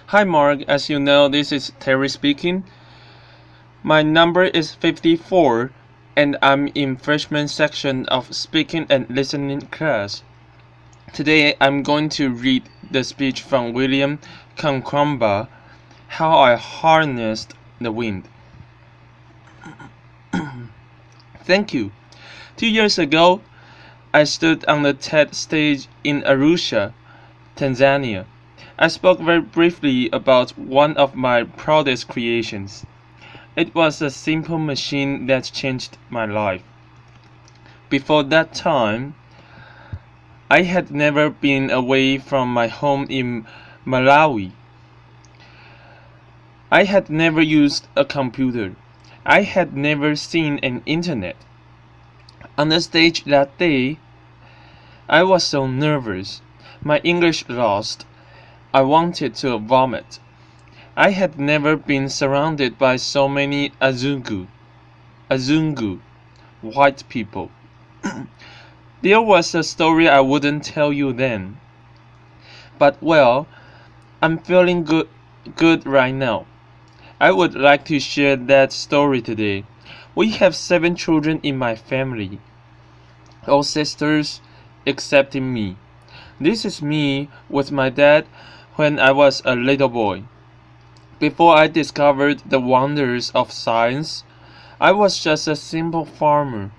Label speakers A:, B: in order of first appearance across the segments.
A: Hi Mark, as you know, this is Terry speaking. My number is 54 and I'm in freshman section of speaking and listening class. Today I'm going to read the speech from William Kamkwamba, How I Harnessed the Wind. Thank you. 2 years ago, I stood on the TED stage in Arusha, Tanzania. I spoke very briefly about one of my proudest creations. It was a simple machine that changed my life. Before that time, I had never been away from my home in Malawi. I had never used a computer. I had never seen an internet. On the stage that day, I was so nervous. My English lost. I wanted to vomit. I had never been surrounded by so many Azungu, white people. There was a story I wouldn't tell you then. But well, I'm feeling good right now. I would like to share that story today. We have 7 children in my family. All sisters excepting me. This is me with my dad when I was a little boy. Before I discovered the wonders of science, I was just a simple farmer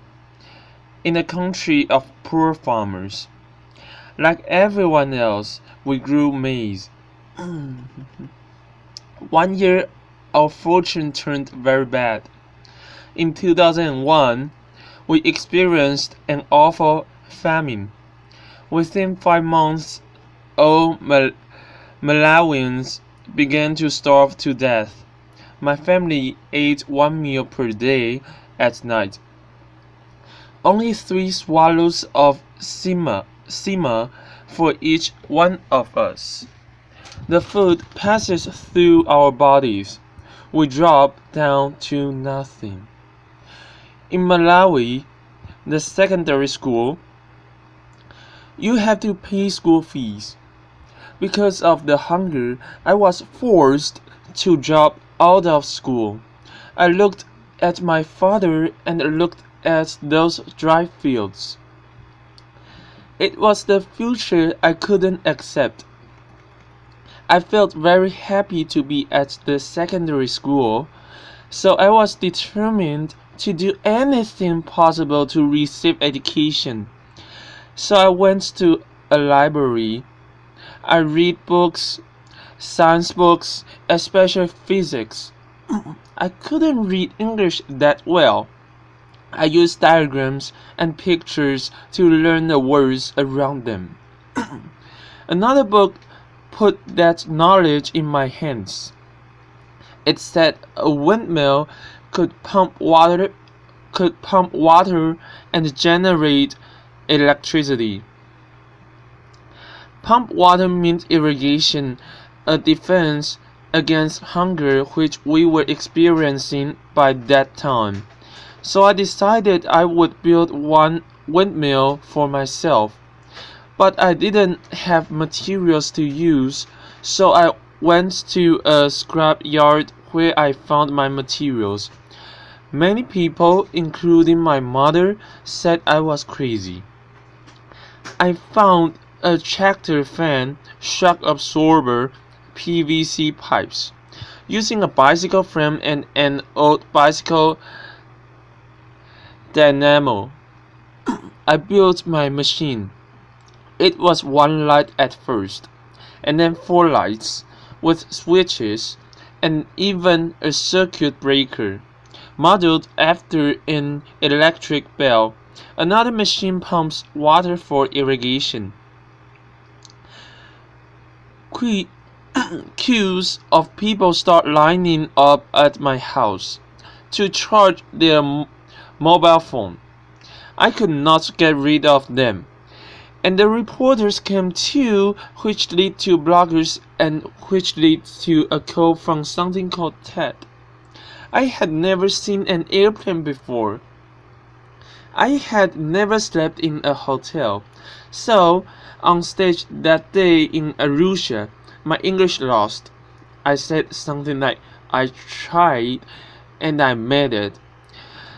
A: in a country of poor farmers. Like everyone else, we grew maize. One year, our fortune turned very bad. In 2001, we experienced an awful famine. Within 5 months, all Malawians began to starve to death. My family ate 1 meal per day at night. Only 3 swallows of sima for each one of us. The food passes through our bodies. We drop down to nothing. In Malawi, the secondary school, you have to pay school fees. Because of the hunger, I was forced to drop out of school. I looked at my father and looked at those dry fields. It was the future I couldn't accept. I felt very happy to be at the secondary school, so I was determined to do anything possible to receive education. So I went to a library. I read books, science books, especially physics. I couldn't read English that well. I used diagrams and pictures to learn the words around them. Another book put that knowledge in my hands. It said a windmill could pump water and generate electricity. Pump water meant irrigation, a defense against hunger which we were experiencing by that time. So I decided I would build one windmill for myself. But I didn't have materials to use, so I went to a scrap yard where I found my materials. Many people, including my mother, said I was crazy. I found a tractor fan, shock absorber, PVC pipes. Using a bicycle frame and an old bicycle dynamo, I built my machine. It was 1 light at first, and then 4 lights, with switches, and even a circuit breaker, modeled after an electric bell. Another machine pumps water for irrigation. Queues of people start lining up at my house to charge their mobile phone. I could not get rid of them. And the reporters came too, which led to bloggers and which led to a call from something called TED. I had never seen an airplane before. I had never slept in a hotel. So, on stage that day in Arusha, My English lost. I said something like, I tried and I made it.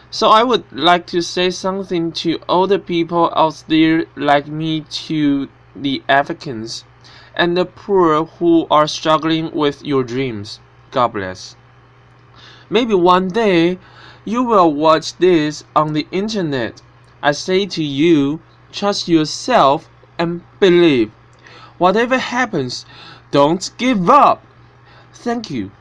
A: So I would like to say something to all the people out there like me, to the Africans and the poor who are struggling with your dreams. God bless. Maybe one day you will watch this on the internet. I say to you, trust yourself and believe. Whatever happens, don't give up. Thank you.